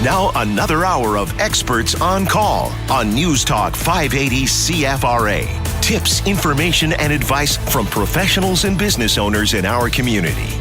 Now another hour of experts on call on News Talk 580 CFRA. Tips, information, and advice from professionals and business owners in our community.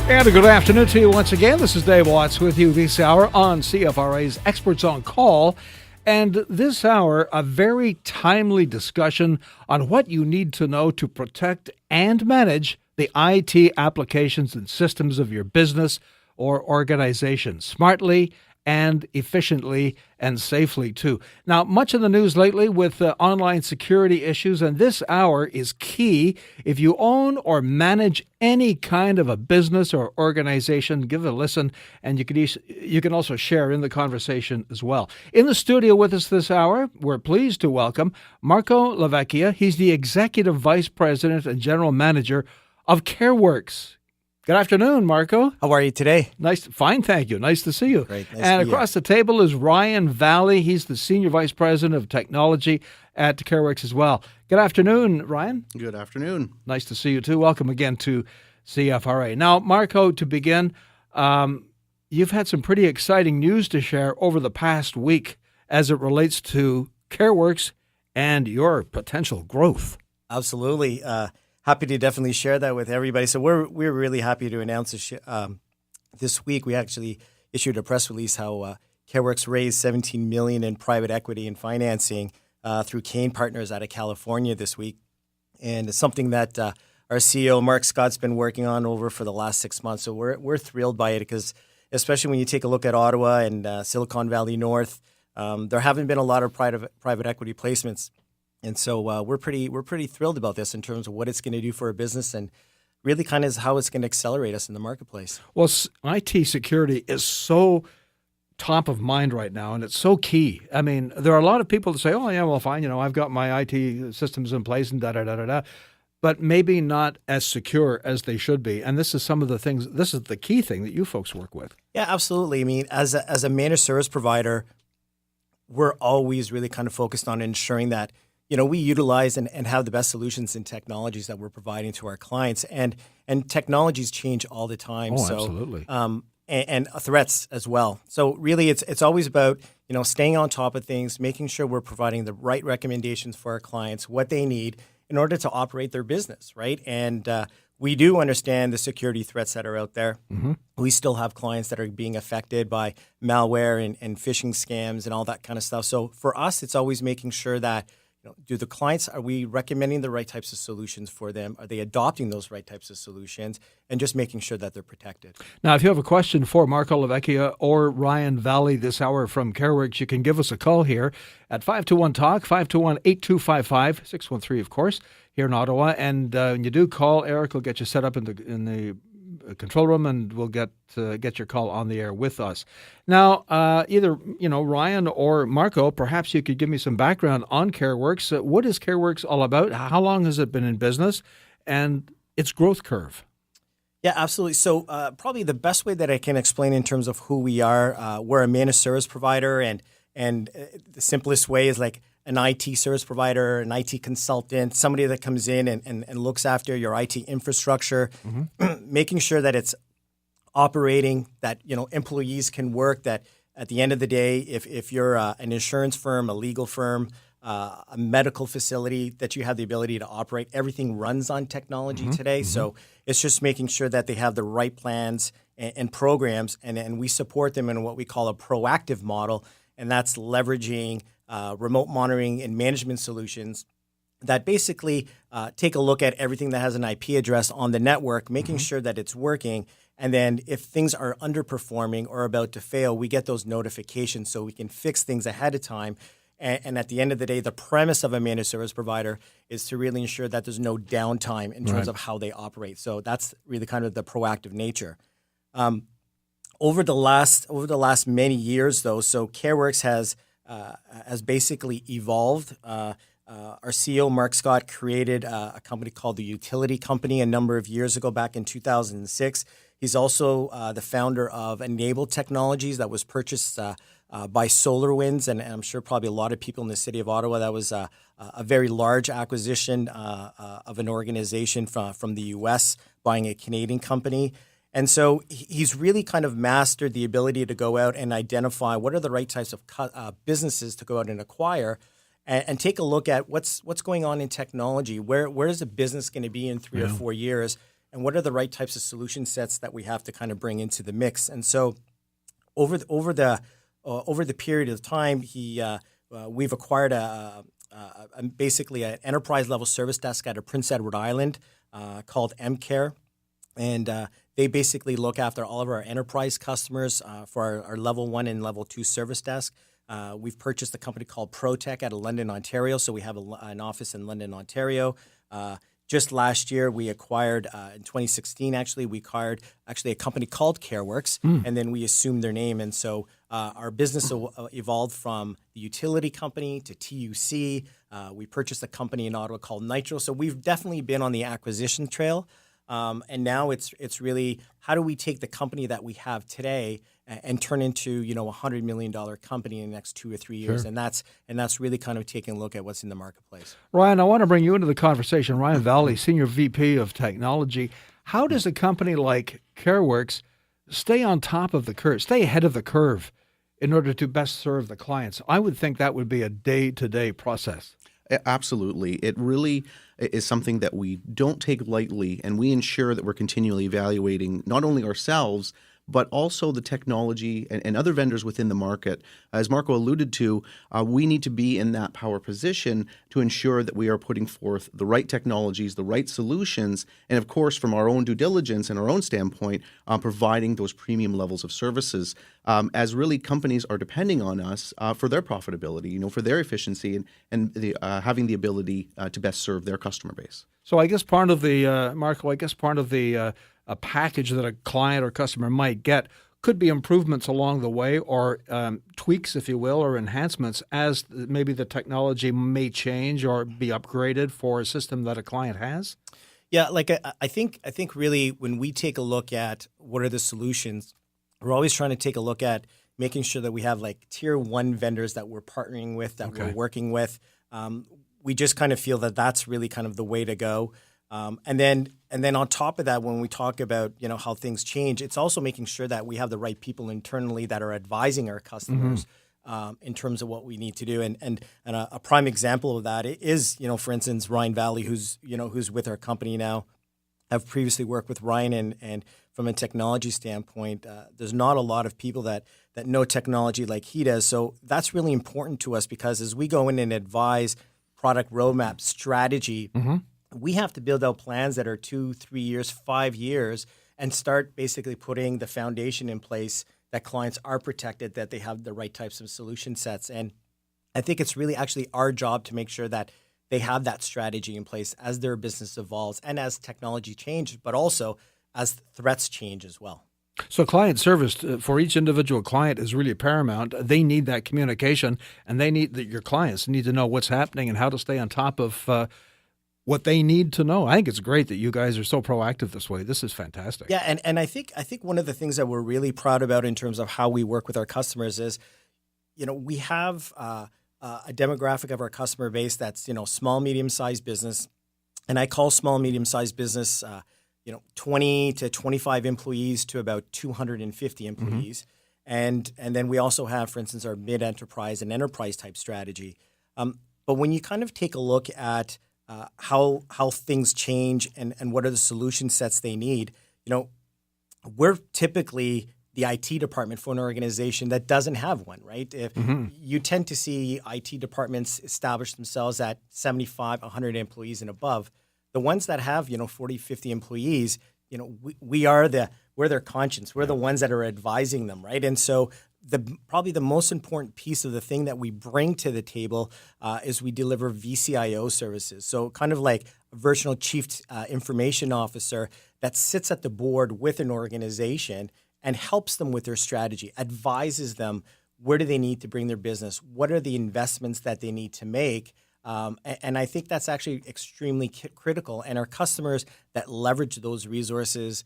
And a good afternoon to you once again. This is Dave Watts with you this hour on CFRA's Experts on Call. And this hour, a very timely discussion on what you need to know to protect and manage the IT applications and systems of your business or organization smartly and efficiently and safely too. Now, much in the news lately with online security issues, and this hour is key. If you own or manage any kind of a business or organization, give it a listen, and you can also share in the conversation as well. In the studio with us this hour, we're pleased to welcome Marco LaVecchia. He's the Executive Vice President and General Manager of CareWorx. Good afternoon, Marco. How are you today? Fine, thank you. Nice to see you. Great. And across the table is Ryan Vallee. He's the Senior Vice President of Technology at CareWorx as well. Good afternoon, Ryan. Good afternoon. Nice to see you too. Welcome again to CFRA. Now, Marco, to begin, you've had some pretty exciting news to share over the past week as it relates to CareWorx and your potential growth. Absolutely. Happy to definitely share that with everybody. So we're really happy to announce this week. We actually issued a press release how CareWorx raised $17 million in private equity and financing through Kane Partners out of California this week, and it's something that our CEO Mark Scott's been working on over for the last 6 months. So we're thrilled by it because, especially when you take a look at Ottawa and Silicon Valley North, there haven't been a lot of private equity placements. And so we're pretty thrilled about this in terms of what it's going to do for our business and really kind of how it's going to accelerate us in the marketplace. Well, IT security is so top of mind right now, and it's so key. I mean, there are a lot of people that say, oh, yeah, well, fine, I've got my IT systems in place and da-da-da-da-da, but maybe not as secure as they should be. And this is some of the things, this is the key thing that you folks work with. Yeah, absolutely. I mean, as a managed service provider, we're always really kind of focused on ensuring that we utilize and have the best solutions and technologies that we're providing to our clients. And technologies change all the time. Oh, absolutely. And threats as well. So really, it's always about, staying on top of things, making sure we're providing the right recommendations for our clients, what they need in order to operate their business, right? And we do understand the security threats that are out there. Mm-hmm. We still have clients that are being affected by malware and phishing scams and all that kind of stuff. So for us, it's always making sure that are we recommending the right types of solutions for them? Are they adopting those right types of solutions? And just making sure that they're protected. Now, if you have a question for Marco LaVecchia or Ryan Vallee this hour from CareWorx, you can give us a call here at 521-TALK, 521-8255, 613, of course, here in Ottawa. And when you do call, Eric will get you set up in the control room, and we'll get your call on the air with us. Now, either Ryan or Marco, perhaps you could give me some background on CareWorx. What is CareWorx all about? How long has it been in business, and its growth curve? Yeah, absolutely. So probably the best way that I can explain in terms of who we are, we're a managed service provider, and the simplest way is like an IT service provider, an IT consultant, somebody that comes in and looks after your IT infrastructure, mm-hmm. making sure that it's operating, that employees can work, that at the end of the day, if you're an insurance firm, a legal firm, a medical facility, that you have the ability to operate. Everything runs on technology mm-hmm. today. Mm-hmm. So it's just making sure that they have the right plans and programs, and we support them in what we call a proactive model, and that's leveraging remote monitoring and management solutions that basically take a look at everything that has an IP address on the network, making mm-hmm. sure that it's working. And then if things are underperforming or about to fail, we get those notifications so we can fix things ahead of time. And at the end of the day, the premise of a managed service provider is to really ensure that there's no downtime in terms of how they operate. So that's really kind of the proactive nature. Over the last many years, though, so CareWorx has basically evolved. Our CEO, Mark Scott, created a company called the Utility Company a number of years ago, back in 2006. He's also the founder of Enable Technologies that was purchased by SolarWinds, and I'm sure probably a lot of people in the city of Ottawa. That was a very large acquisition of an organization from the U.S. buying a Canadian company. And so he's really kind of mastered the ability to go out and identify what are the right types of businesses to go out and acquire, and take a look at what's going on in technology. Where is a business going to be in 3 or 4 years, and what are the right types of solution sets that we have to kind of bring into the mix. And so over the period of time, we've acquired basically an enterprise level service desk out of Prince Edward Island called MCare. And they basically look after all of our enterprise customers for our level 1 and level 2 service desk. We've purchased a company called ProTech out of London, Ontario. So we have an office in London, Ontario. Just last year, we acquired, in 2016, we acquired a company called CareWorx, and then we assumed their name. And so our business evolved from the utility company to TUC. We purchased a company in Ottawa called Nitro. So we've definitely been on the acquisition trail. And now it's really, how do we take the company that we have today and turn into $100 million company in the next 2 or 3 years? Sure. And that's really kind of taking a look at what's in the marketplace. Ryan, I want to bring you into the conversation. Ryan Vallee, Senior VP of Technology. How does a company like CareWorx stay on top of the curve, stay ahead of the curve in order to best serve the clients? I would think that would be a day-to-day process. Absolutely. It really is something that we don't take lightly, and we ensure that we're continually evaluating not only ourselves, but also the technology and other vendors within the market. As Marco alluded to, we need to be in that power position to ensure that we are putting forth the right technologies, the right solutions, and of course, from our own due diligence and our own standpoint, providing those premium levels of services, as really companies are depending on us for their profitability, for their efficiency and having the ability to best serve their customer base. So I guess part of the, Marco, a package that a client or customer might get could be improvements along the way, or tweaks, if you will, or enhancements as maybe the technology may change or be upgraded for a system that a client has? Yeah, I think really when we take a look at what are the solutions, we're always trying to take a look at making sure that we have tier 1 vendors that we're partnering with, that we're working with. We just kind of feel that that's really kind of the way to go. And then on top of that, when we talk about how things change, it's also making sure that we have the right people internally that are advising our customers in terms of what we need to do. And a prime example of that is for instance, Ryan Vallee, who's with our company now. I've previously worked with Ryan, and from a technology standpoint, there's not a lot of people that know technology like he does. So that's really important to us, because as we go in and advise product roadmap strategy, we have to build out plans that are 2, 3 years, 5 years, and start basically putting the foundation in place that clients are protected, that they have the right types of solution sets. And I think it's really actually our job to make sure that they have that strategy in place as their business evolves and as technology changes, but also as threats change as well. So client service for each individual client is really paramount. They need that communication, and your clients need to know what's happening and how to stay on top of what they need to know. I think it's great that you guys are so proactive this way. This is fantastic. Yeah, and I think one of the things that we're really proud about in terms of how we work with our customers is, we have a demographic of our customer base that's small, medium-sized business, and I call small, medium-sized business 20 to 25 employees to about 250 employees, and then we also have, for instance, our mid-enterprise and enterprise type strategy. But when you kind of take a look at how things change and what are the solution sets they need, we're typically the IT department for an organization that doesn't have one, right? If you tend to see IT departments establish themselves at 75, 100 employees and above. The ones that have 40, 50 employees, we're their conscience. We're the ones that are advising them, right? And so probably the most important piece of the thing that we bring to the table is we deliver VCIO services. So kind of like a virtual chief information officer that sits at the board with an organization and helps them with their strategy, advises them where do they need to bring their business, what are the investments that they need to make. And I think that's actually extremely critical. And our customers that leverage those resources,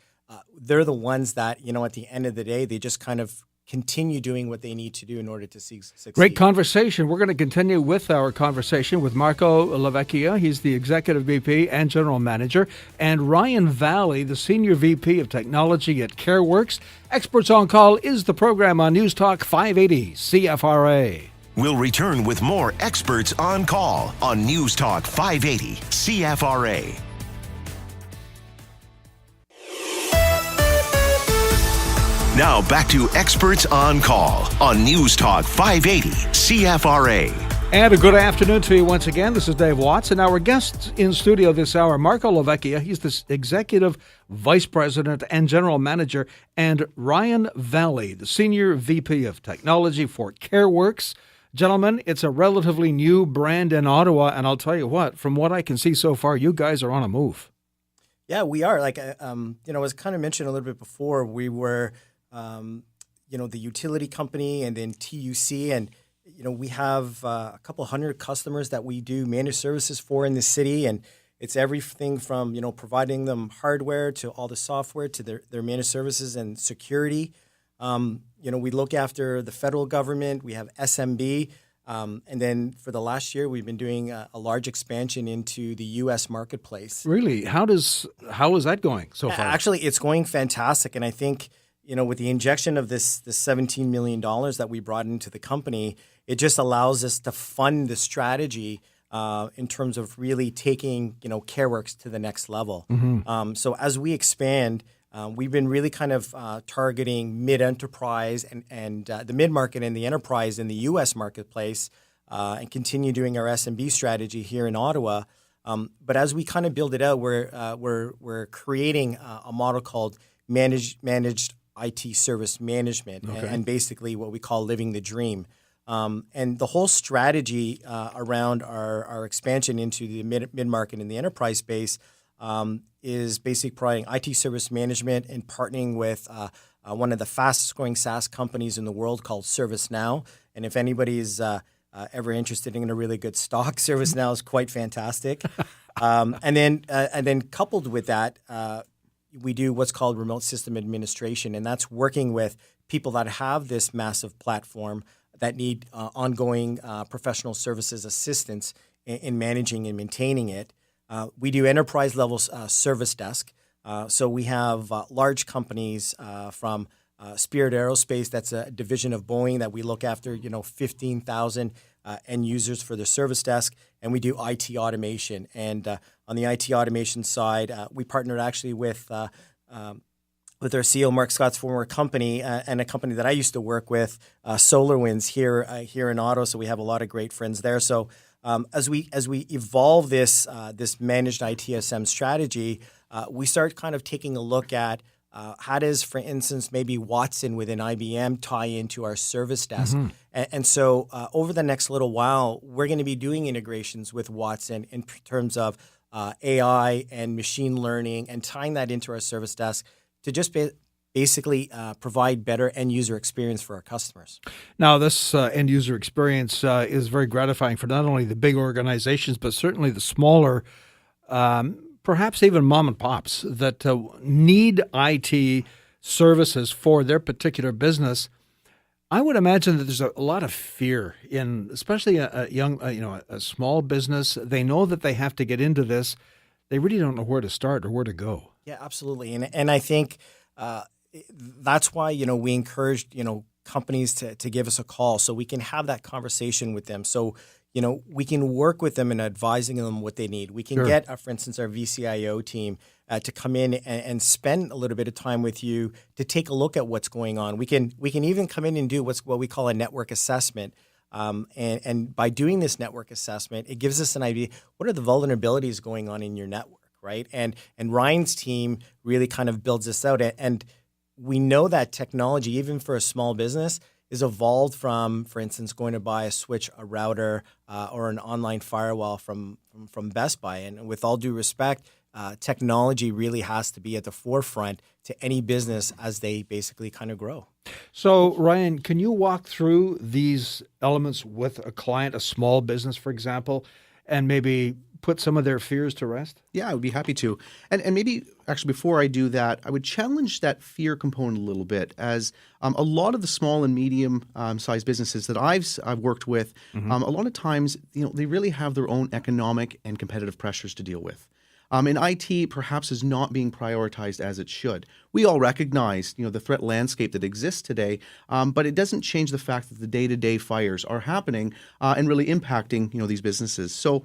they're the ones that, at the end of the day, they just kind of continue doing what they need to do in order to succeed. Great conversation. We're going to continue with our conversation with Marco LaVecchia. He's the Executive VP and General Manager, and Ryan Vallee, the Senior VP of Technology at CareWorx. Experts on Call is the program on News Talk 580 CFRA. We'll return with more Experts on Call on News Talk 580 CFRA. Now back to Experts on Call on News Talk 580 CFRA. And a good afternoon to you once again. This is Dave Watts, and our guest in studio this hour, Marco LaVecchia. He's the Executive Vice President and General Manager, and Ryan Vallee, the Senior VP of Technology for CareWorx. Gentlemen, it's a relatively new brand in Ottawa, and I'll tell you what, from what I can see so far, you guys are on a move. Yeah, we are. Like, as kind of mentioned a little bit before, we were, the utility company and then TUC, and we have a couple hundred customers that we do managed services for in the city, and it's everything from providing them hardware to all the software to their managed services and security. We look after the federal government. We have SMB, and then for the last year, we've been doing a large expansion into the U.S. marketplace. Really, how is that going so far? Actually, it's going fantastic, and I think, with the injection of this $17 million that we brought into the company, it just allows us to fund the strategy in terms of really taking, CareWorx to the next level. Mm-hmm. So as we expand, we've been really kind of targeting mid-enterprise and the mid-market and the enterprise in the U.S. marketplace and continue doing our SMB strategy here in Ottawa. But as we kind of build it out, we're creating a model called managed IT service management, okay, and basically what we call living the dream. And the whole strategy around our expansion into the mid-market and the enterprise space is basically providing IT service management and partnering with one of the fastest-growing SaaS companies in the world called ServiceNow. And if anybody's ever interested in a really good stock, ServiceNow is quite fantastic. And then coupled with that, we do what's called remote system administration, and that's working with people that have this massive platform that need ongoing professional services assistance in managing and maintaining it. We do enterprise-level service desk. So we have large companies from Spirit Aerospace, that's a division of Boeing that we look after, 15,000 end users for their service desk, and we do IT automation. And on the IT automation side, we partnered actually with our CEO, Mark Scott's former company, and a company that I used to work with, SolarWinds here in Ottawa. So we have a lot of great friends there. So as we evolve this managed ITSM strategy, we start kind of taking a look at how does, for instance, maybe Watson within IBM tie into our service desk? Mm-hmm. And so over the next little while, we're going to be doing integrations with Watson in terms of AI and machine learning and tying that into our service desk to just basically provide better end-user experience for our customers. Now, this end-user experience is very gratifying for not only the big organizations, but certainly the smaller perhaps even mom and pops that need IT services for their particular business. I would imagine that there's a lot of fear in, especially a young, a small business. They know that they have to get into this. They really don't know where to start or where to go. Yeah, absolutely. And I think that's why, we encouraged, companies to give us a call so we can have that conversation with them. So, we can work with them in advising them what they need. We can get, for instance, our VCIO team to come in and spend a little bit of time with you to take a look at what's going on. We can even come in and do what we call a network assessment. And by doing this network assessment, it gives us an idea, what are the vulnerabilities going on in your network, right? And Ryan's team really kind of builds this out. And we know that technology, even for a small business, is evolved from, for instance, going to buy a switch, a router, or an online firewall from Best Buy. And with all due respect, technology really has to be at the forefront to any business as they basically kind of grow. So, Ryan, can you walk through these elements with a client, a small business, for example, and maybe put some of their fears to rest? Yeah, I would be happy to. And maybe actually before I do that, I would challenge that fear component a little bit, as a lot of the small and medium sized businesses that I've worked with, a lot of times, they really have their own economic and competitive pressures to deal with. And IT perhaps is not being prioritized as it should. We all recognize, the threat landscape that exists today, but it doesn't change the fact that the day-to-day fires are happening and really impacting, these businesses. So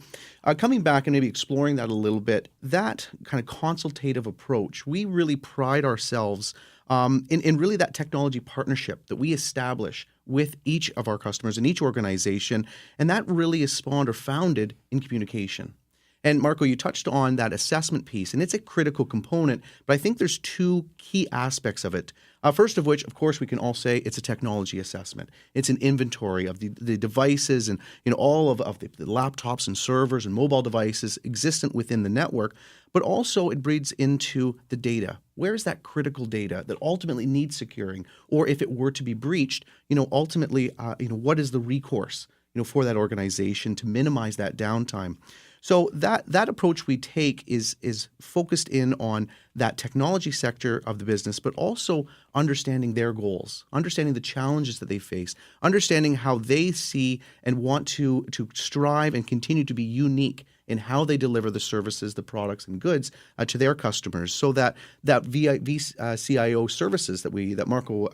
coming back and maybe exploring that a little bit, that kind of consultative approach, we really pride ourselves in really that technology partnership that we establish with each of our customers in each organization, and that really is spawned or founded in communication. And Marco, you touched on that assessment piece, and it's a critical component, but I think there's two key aspects of it. First of which, of course, we can all say it's a technology assessment. It's an inventory of the devices and all of the laptops and servers and mobile devices existent within the network, but also it breeds into the data. Where is that critical data that ultimately needs securing? Or if it were to be breached, ultimately, what is the recourse, for that organization to minimize that downtime? So that approach we take is focused in on that technology sector of the business, but also understanding their goals, understanding the challenges that they face, understanding how they see and want to strive and continue to be unique in how they deliver the services, the products, and goods to their customers, so that VCIO services that Marco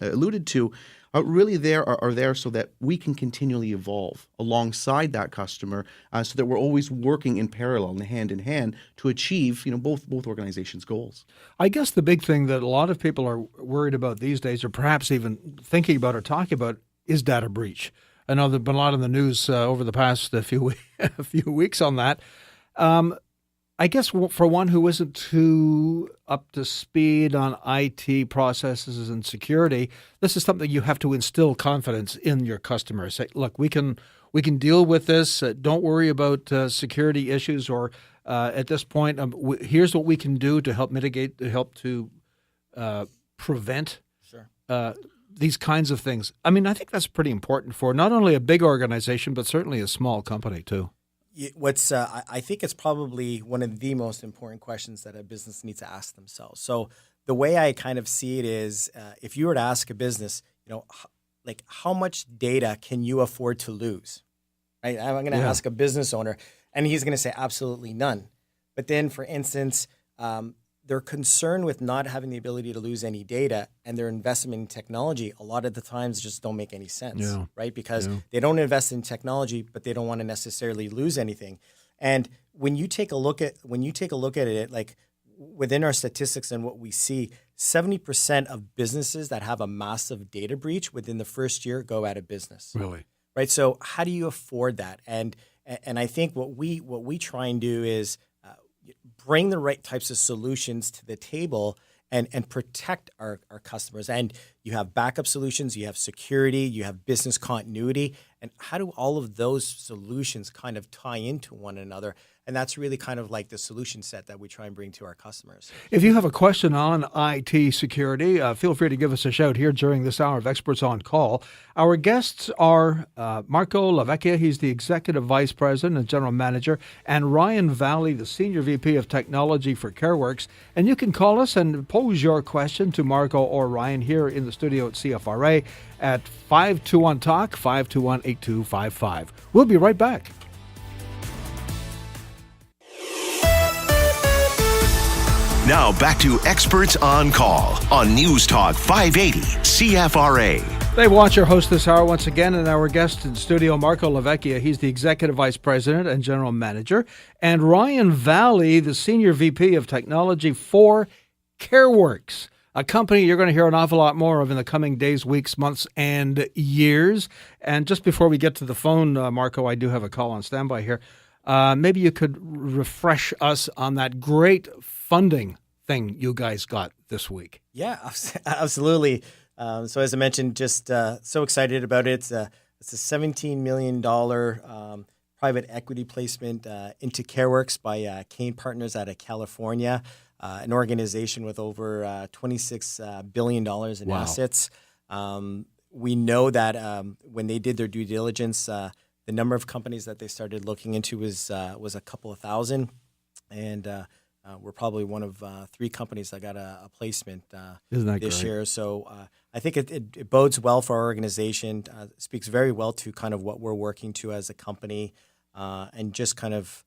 alluded to really are there so that we can continually evolve alongside that customer, so that we're always working in parallel and hand in hand to achieve both organizations' goals. I guess the big thing that a lot of people are worried about these days, or perhaps even thinking about or talking about, is data breach. I know there's been a lot in the news over the past few weeks on that. I guess for one who isn't too up to speed on IT processes and security, this is something you have to instill confidence in your customers. Say, look, we can deal with this. Don't worry about security issues, or at this point, here's what we can do to help mitigate, to help to prevent these kinds of things. I mean, I think that's pretty important for not only a big organization, but certainly a small company too. I think it's probably one of the most important questions that a business needs to ask themselves. So the way I kind of see it is, if you were to ask a business, like how much data can you afford to lose? Right? I'm going to ask a business owner, and he's going to say absolutely none. But then, for instance, they're concerned with not having the ability to lose any data, and their investment in technology a lot of the times just don't make any sense, right? Because they don't invest in technology, but they don't want to necessarily lose anything. And when you take a look at it, like within our statistics and what we see, 70% of businesses that have a massive data breach within the first year go out of business. Really? Right. So how do you afford that? And I think what we try and do is bring the right types of solutions to the table and protect our customers. And you have backup solutions, you have security, you have business continuity. And how do all of those solutions kind of tie into one another? And that's really kind of like the solution set that we try and bring to our customers. If you have a question on IT security, feel free to give us a shout here during this hour of Experts on Call. Our guests are Marco LaVecchia, he's the Executive Vice President and General Manager, and Ryan Vallee, the Senior VP of Technology for CareWorx. And you can call us and pose your question to Marco or Ryan here in the studio at CFRA at 521-TALK, 521-8255. We'll be right back. Now back to Experts on Call on News Talk 580 CFRA. Dave Watts, your host this hour once again, and our guest in studio, Marco LaVecchia. He's the Executive Vice President and General Manager, and Ryan Vallee, the Senior VP of Technology for CareWorx, a company you're going to hear an awful lot more of in the coming days, weeks, months, and years. And just before we get to the phone, Marco, I do have a call on standby here. Maybe you could refresh us on that great funding thing you guys got this week. Yeah, absolutely. So as I mentioned, just so excited about it. It's a $17 million private equity placement into CareWorx by Kane Partners out of California, an organization with over $26 billion in assets. We know that when they did their due diligence, the number of companies that they started looking into was a couple of thousand, and we're probably one of 3 companies that got a placement Isn't that this great? year. So I think it bodes well for our organization. Speaks very well to kind of what we're working to as a company, and just kind of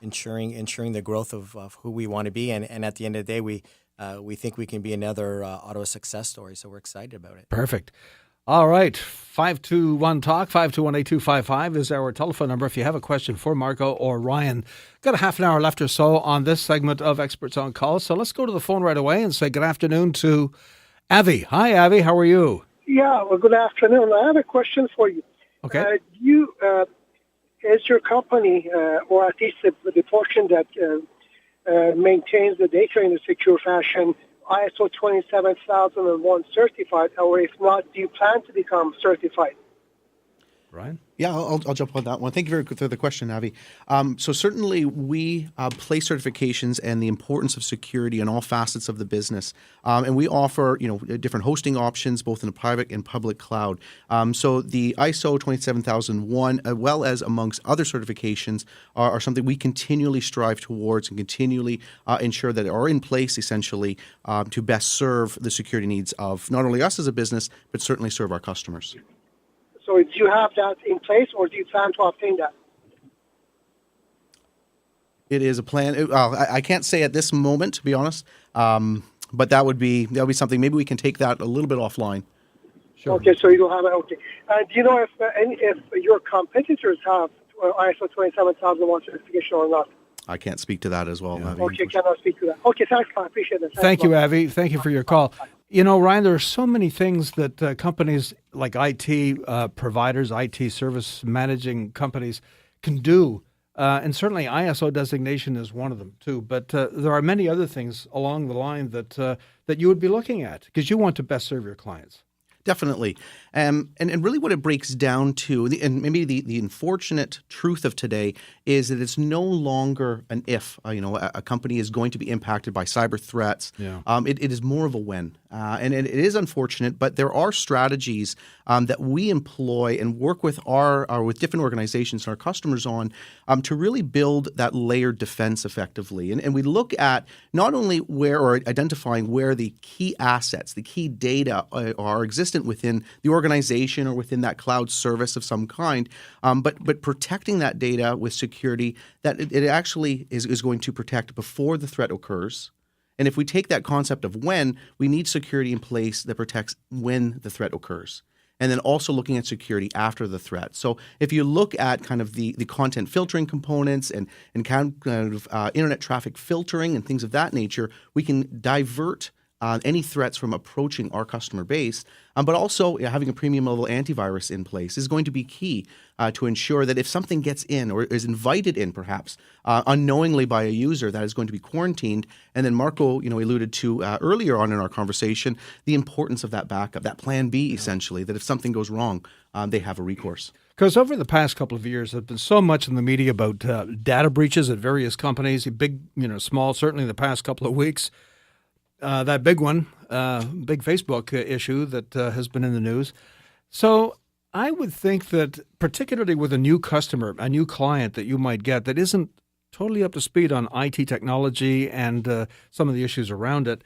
ensuring the growth of who we want to be. And at the end of the day, we think we can be another Ottawa success story. So we're excited about it. Perfect. All right. 521-TALK, 521-8255 is our telephone number if you have a question for Marco or Ryan. Got a half an hour left or so on this segment of Experts on Call. So let's go to the phone right away and say good afternoon to Avi. Hi, Avi. How are you? Yeah, well, good afternoon. I have a question for you. Okay. Is your company, or at least the portion that maintains the data in a secure fashion, ISO 27001 certified, or if not, do you plan to become certified? Ryan? Yeah, I'll jump on that one. Thank you for the question, Avi. So certainly we place certifications and the importance of security in all facets of the business, and we offer different hosting options both in the private and public cloud. So the ISO 27001, as well as amongst other certifications, are something we continually strive towards and continually ensure that are in place essentially to best serve the security needs of not only us as a business, but certainly serve our customers. So do you have that in place, or do you plan to obtain that? It is a plan. I can't say at this moment, to be honest, but that would be something. Maybe we can take that a little bit offline. Sure. Okay, so you don't have it. Okay. Do you know if your competitors have ISO 27001 certification or not? I can't speak to that as well. Yeah. Avi, Okay, cannot speak to that. Okay, thanks. I appreciate it. Thank you, Avi. Thank you for your call. Ryan, there are so many things that companies like IT providers, IT service managing companies can do. And certainly ISO designation is one of them too. But there are many other things along the line that you would be looking at because you want to best serve your clients. Definitely. And really what it breaks down to, and maybe the unfortunate truth of today, is that it's no longer an if, a company is going to be impacted by cyber threats. Yeah. It is more of a when. And it is unfortunate, but there are strategies that we employ and work with with different organizations and our customers on to really build that layered defense effectively. And we look at not only identifying where the key assets, the key data are existent within the organization or within that cloud service of some kind, but protecting that data with security that it actually is going to protect before the threat occurs. And if we take that concept of when, we need security in place that protects when the threat occurs. And then also looking at security after the threat. So if you look at kind of the content filtering components and kind of internet traffic filtering and things of that nature, we can divert any threats from approaching our customer base, but also having a premium level antivirus in place is going to be key to ensure that if something gets in or is invited in perhaps unknowingly by a user, that is going to be quarantined. And then Marco, alluded to earlier on in our conversation, the importance of that backup, that plan B essentially, that if something goes wrong, they have a recourse. Because over the past couple of years, there's been so much in the media about data breaches at various companies, big, small, certainly the past couple of weeks. That big one, big Facebook issue that has been in the news. So I would think that particularly with a new customer, a new client that you might get that isn't totally up to speed on IT technology and some of the issues around it,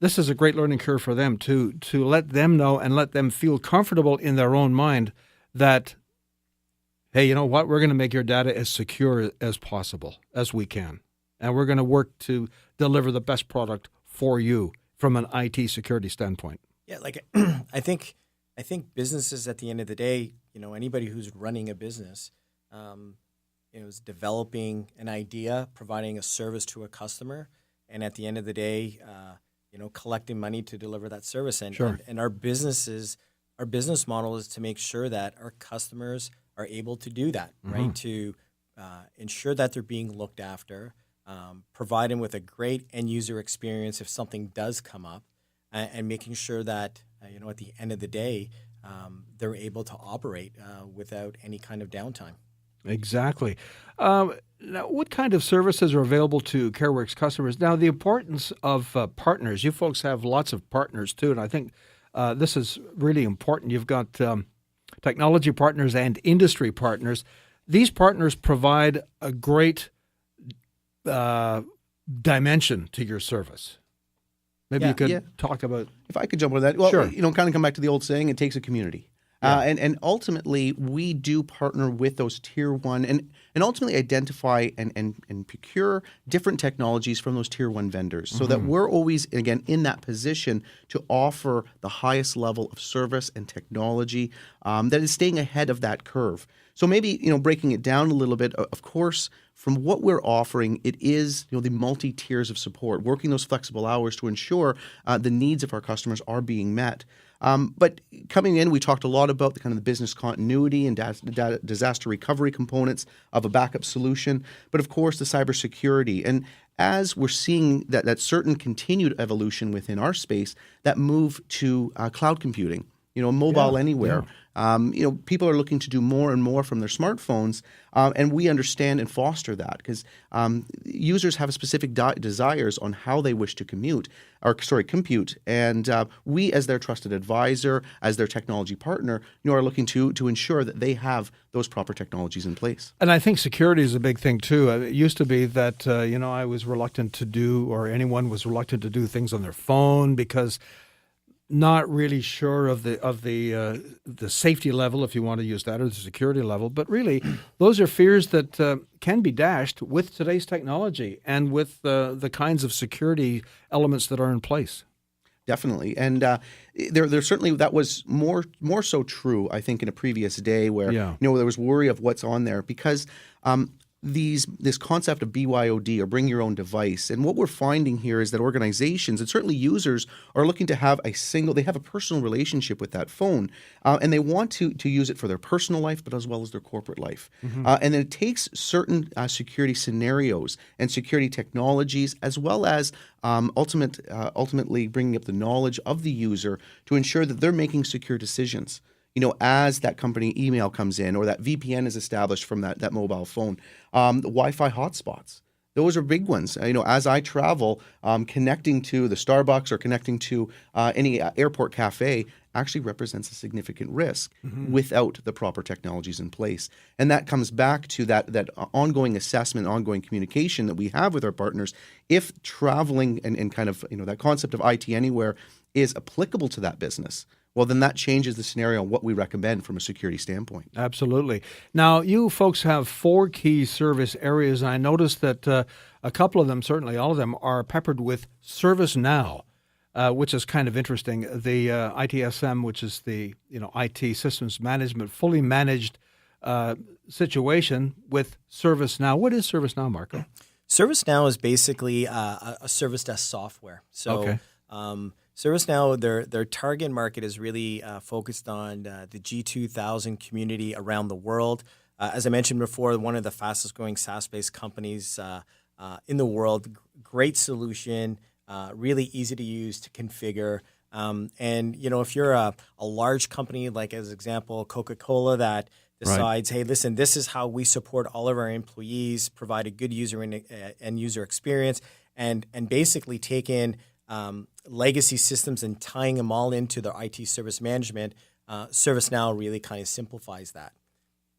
this is a great learning curve for them to let them know and let them feel comfortable in their own mind that, hey, you know what, we're going to make your data as secure as possible, as we can. And we're going to work to deliver the best product for you from an IT security standpoint. Yeah, I think businesses at the end of the day, anybody who's running a business, is developing an idea, providing a service to a customer, and at the end of the day, collecting money to deliver that service. And Sure. and our business model is to make sure that our customers are able to do that, right? To ensure that they're being looked after. Provide them with a great end user experience if something does come up, and making sure that at the end of the day they're able to operate without any kind of downtime. Exactly. Now, what kind of services are available to CareWorx customers? Now, the importance of partners. You folks have lots of partners too, and I think this is really important. You've got technology partners and industry partners. These partners provide a great dimension to your service. Maybe you could talk about... If I could jump on that. Well, Sure. Kind of come back to the old saying, it takes a community. And ultimately, we do partner with those tier one and ultimately identify and procure different technologies from those tier one vendors so that we're always, again, in that position to offer the highest level of service and technology that is staying ahead of that curve. So maybe, breaking it down a little bit, of course, from what we're offering, it is, the multi-tiers of support, working those flexible hours to ensure the needs of our customers are being met. But coming in, we talked a lot about the kind of the business continuity and disaster recovery components of a backup solution, but of course the cybersecurity. And as we're seeing that certain continued evolution within our space, that move to cloud computing, mobile anywhere. People are looking to do more and more from their smartphones, and we understand and foster that because users have specific desires on how they wish to compute. And we, as their trusted advisor, as their technology partner, are looking to ensure that they have those proper technologies in place. And I think security is a big thing too. It used to be that I was reluctant to do, or anyone was reluctant to do things on their phone because not really sure of the safety level, if you want to use that, or the security level. But really, those are fears that can be dashed with today's technology and with the kinds of security elements that are in place. Definitely, and there certainly that was more so true, I think, in a previous day where there was worry of what's on there because. This concept of BYOD, or bring your own device. And what we're finding here is that organizations and certainly users are looking to have they have a personal relationship with that phone, and they want to use it for their personal life, but as well as their corporate life. And then it takes certain security scenarios and security technologies, as well as ultimately bringing up the knowledge of the user to ensure that they're making secure decisions. As that company email comes in or that VPN is established from that mobile phone, the Wi-Fi hotspots, those are big ones. As I travel, connecting to the Starbucks or connecting to any airport cafe actually represents a significant risk without the proper technologies in place. And that comes back to that ongoing assessment, ongoing communication that we have with our partners. If traveling and kind of, that concept of IT anywhere is applicable to that business, well, then that changes the scenario on what we recommend from a security standpoint. Absolutely. Now, you folks have 4 key service areas, and I noticed that a couple of them, certainly all of them, are peppered with ServiceNow, which is kind of interesting. The ITSM, which is the IT systems management, fully managed situation with ServiceNow. What is ServiceNow, Marco? ServiceNow is basically a service desk software. So. Okay. ServiceNow, their target market is really focused on the G2000 community around the world. As I mentioned before, one of the fastest growing SaaS-based companies in the world. Great solution, really easy to use, to configure. And if you're a large company, like as example, Coca-Cola, that decides, hey, listen, this is how we support all of our employees, provide a good user and user experience, and basically take in legacy systems and tying them all into their IT service management, ServiceNow really kind of simplifies that.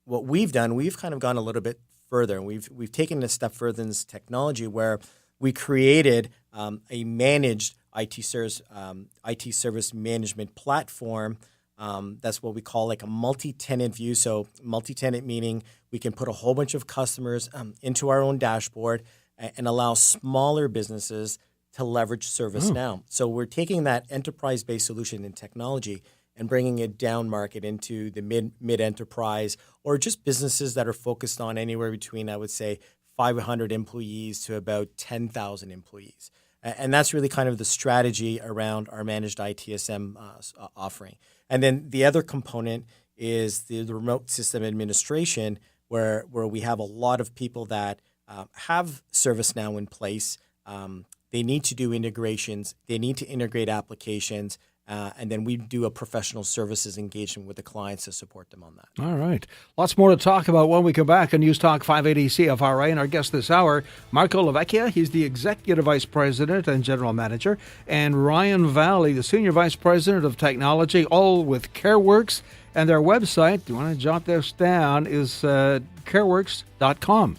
What we've done, we've kind of gone a little bit further, and we've taken a step further in this technology where we created a managed IT service management platform. That's what we call like a multi-tenant view. So multi-tenant meaning we can put a whole bunch of customers into our own dashboard and allow smaller businesses to leverage ServiceNow. So we're taking that enterprise-based solution in technology and bringing it down market into the mid-enterprise or just businesses that are focused on anywhere between, I would say, 500 employees to about 10,000 employees. And that's really kind of the strategy around our managed ITSM offering. And then the other component is the remote system administration, where we have a lot of people that have ServiceNow in place. They need to do integrations. They need to integrate applications. And then we do a professional services engagement with the clients to support them on that. All right. Lots more to talk about when we come back on News Talk 580 CFRA. And our guest this hour, Marco LaVecchia. He's the Executive Vice President and General Manager. And Ryan Vallee, the Senior Vice President of Technology, all with CareWorx. And their website, you want to jot this down, is CareWorx.com.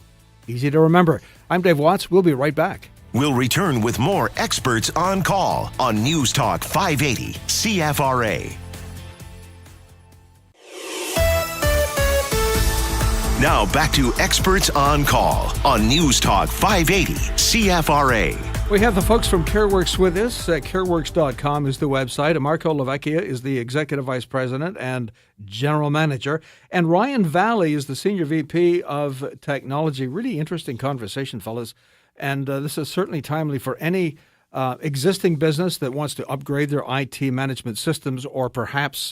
Easy to remember. I'm Dave Watts. We'll be right back. We'll return with more Experts on Call on News Talk 580 CFRA. Now back to Experts on Call on News Talk 580 CFRA. We have the folks from CareWorx with us. CareWorx.com is the website. Marco LaVecchia is the Executive Vice President and General Manager. And Ryan Vallee is the Senior VP of Technology. Really interesting conversation, fellas. And this is certainly timely for any existing business that wants to upgrade their IT management systems, or perhaps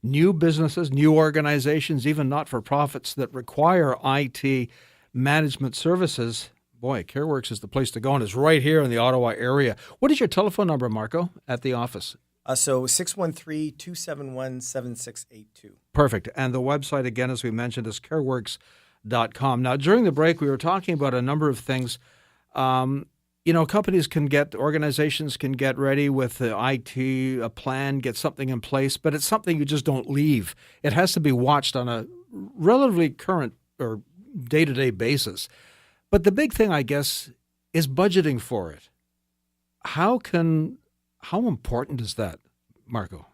new businesses, new organizations, even not-for-profits that require IT management services. Boy, CareWorx is the place to go, and it's right here in the Ottawa area. What is your telephone number, Marco, at the office? So 613-271-7682. Perfect. And the website, again, as we mentioned, is CareWorx.com. Now, during the break, we were talking about a number of things. Organizations can get ready with the IT, a plan, get something in place, but it's something you just don't leave. It has to be watched on a relatively current or day-to-day basis. But the big thing, I guess, is budgeting for it. How important is that, Marco?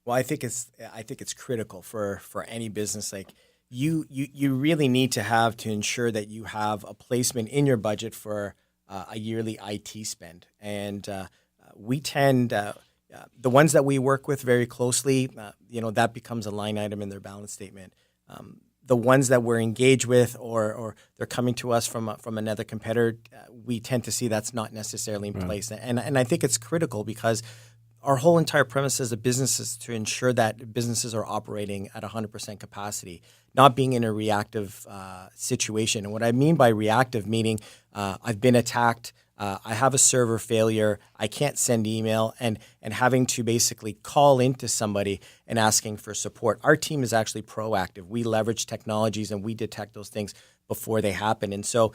Well, I think it's critical for any business. Like you really need to have to ensure that you have a placement in your budget for a yearly IT spend. And we tend, the ones that we work with very closely, that becomes a line item in their balance statement. The ones that we're engaged with, or they're coming to us from another competitor, we tend to see that's not necessarily in place. And I think it's critical because our whole entire premise as a business is to ensure that businesses are operating at 100% capacity, not being in a reactive situation. And what I mean by reactive, meaning I've been attacked, I have a server failure, I can't send email, and having to basically call into somebody and asking for support. Our team is actually proactive. We leverage technologies and we detect those things before they happen. And so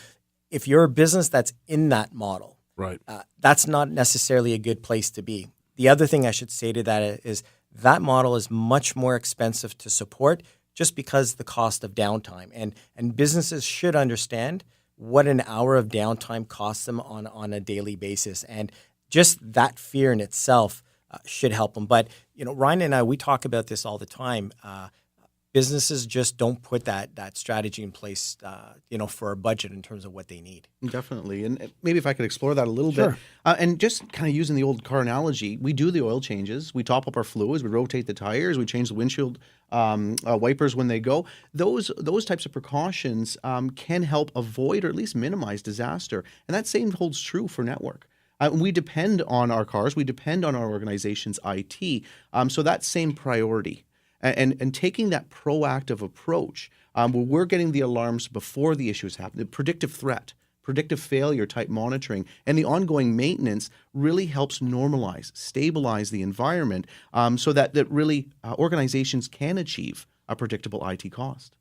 if you're a business that's in that model, right, that's not necessarily a good place to be. The other thing I should say to that is that model is much more expensive to support just because the cost of downtime. And businesses should understand what an hour of downtime costs them on a daily basis. And just that fear in itself should help them. But, Ryan and I, we talk about this all the time. Businesses just don't put that strategy in place, for a budget in terms of what they need. Definitely. And maybe if I could explore that a little bit. And just kind of using the old car analogy, we do the oil changes, we top up our fluids, we rotate the tires, we change the windshield wipers when they go. Those types of precautions can help avoid or at least minimize disaster. And that same holds true for network. We depend on our cars, we depend on our organization's IT. So that same priority. And taking that proactive approach where we're getting the alarms before the issues happen, the predictive threat, predictive failure type monitoring, and the ongoing maintenance really helps normalize, stabilize the environment so that really organizations can achieve a predictable IT cost.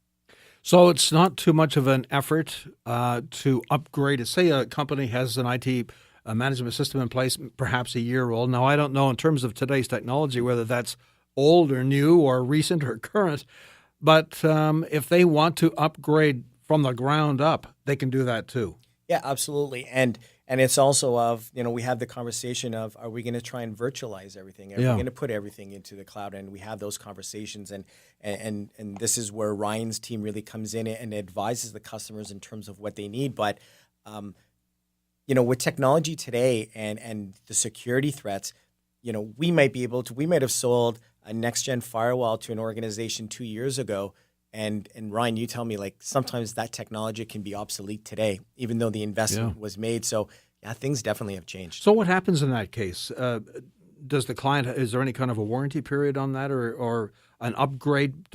So it's not too much of an effort to upgrade. Say a company has an IT management system in place, perhaps a year old. Now, I don't know in terms of today's technology whether that's old or new or recent or current, but if they want to upgrade from the ground up, they can do that too. Yeah, absolutely. And it's also we have the conversation of, are we going to try and virtualize everything? Are we going to put everything into the cloud? And we have those conversations. And this is where Ryan's team really comes in and advises the customers in terms of what they need. But, with technology today and the security threats, we might have sold a next-gen firewall to an organization 2 years ago. And Ryan, you tell me, sometimes that technology can be obsolete today, even though the investment was made. So, yeah, things definitely have changed. So what happens in that case? Does the client, is there any kind of a warranty period on that or an upgrade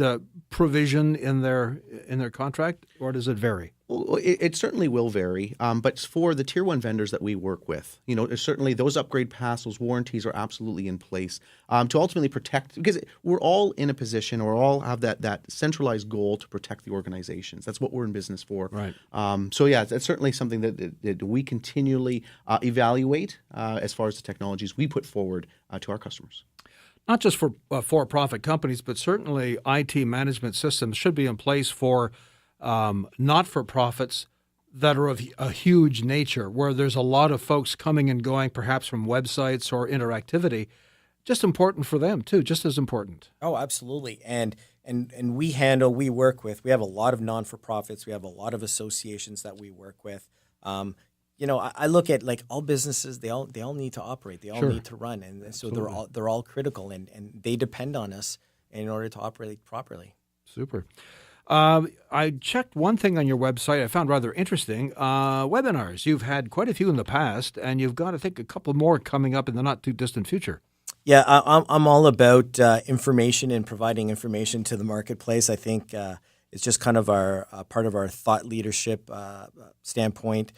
provision in their contract, or does it vary? Well, it certainly will vary, but for the tier one vendors that we work with, certainly those upgrade paths, those warranties are absolutely in place to ultimately protect, because we're all in a position or all have that centralized goal to protect the organizations. That's what we're in business for. Right. So yeah, that's certainly something that we continually evaluate as far as the technologies we put forward to our customers. not just for for-profit companies, but certainly IT management systems should be in place for not-for-profits that are of a huge nature, where there's a lot of folks coming and going, perhaps from websites or interactivity. Just important for them too, just as important. Oh, absolutely. And we work with, we have a lot of non-for-profits. We have a lot of associations that we work with. I look at like all businesses, they all need to operate. They all need to run. And so they're all critical and they depend on us in order to operate properly. Super. I checked one thing on your website I found rather interesting. Webinars. You've had quite a few in the past, and you've got, I think, a couple more coming up in the not-too-distant future. Yeah, I'm all about information and providing information to the marketplace. I think it's just kind of our part of our thought leadership standpoint.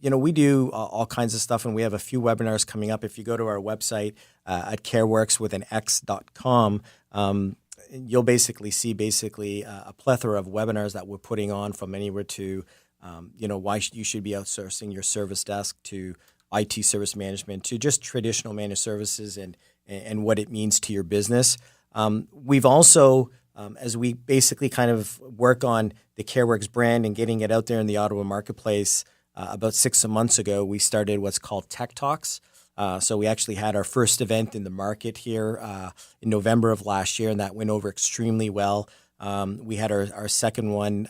We do all kinds of stuff, and we have a few webinars coming up. If you go to our website at CareWorx with an X.com, you'll basically see a plethora of webinars that we're putting on, from anywhere to, why you should be outsourcing your service desk, to IT service management, to just traditional managed services and what it means to your business. We've also, as we basically kind of work on the CareWorx brand and getting it out there in the Ottawa marketplace, about 6 months ago, we started what's called Tech Talks. So we actually had our first event in the market here in November of last year, and that went over extremely well. We had our second one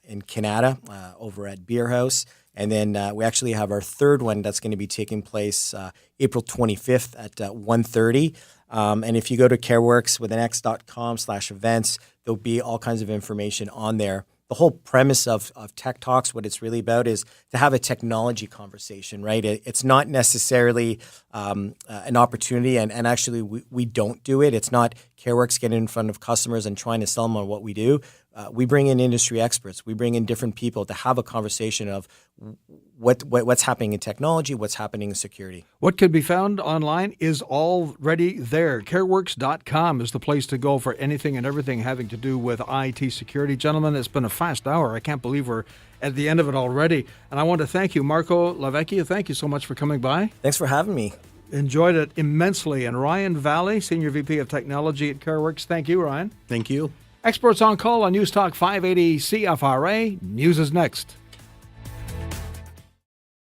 in Canada over at Beer House. And then we actually have our third one that's going to be taking place April 25th at 1:30. And if you go to CareWorx with an X.com/events, there'll be all kinds of information on there. The whole premise of Tech Talks, what it's really about, is to have a technology conversation, right? It's not necessarily an opportunity, and actually we don't do it. It's not CareWorx getting in front of customers and trying to sell them on what we do. We bring in industry experts. We bring in different people to have a conversation of what's happening in technology, what's happening in security. What could be found online is already there. CareWorx.com is the place to go for anything and everything having to do with IT security. Gentlemen, it's been a fast hour. I can't believe we're at the end of it already. And I want to thank you, Marco LaVecchia. Thank you so much for coming by. Thanks for having me. Enjoyed it immensely. And Ryan Vallee, Senior VP of Technology at CareWorx. Thank you, Ryan. Thank you. Experts on Call on News Talk 580 CFRA. News is next.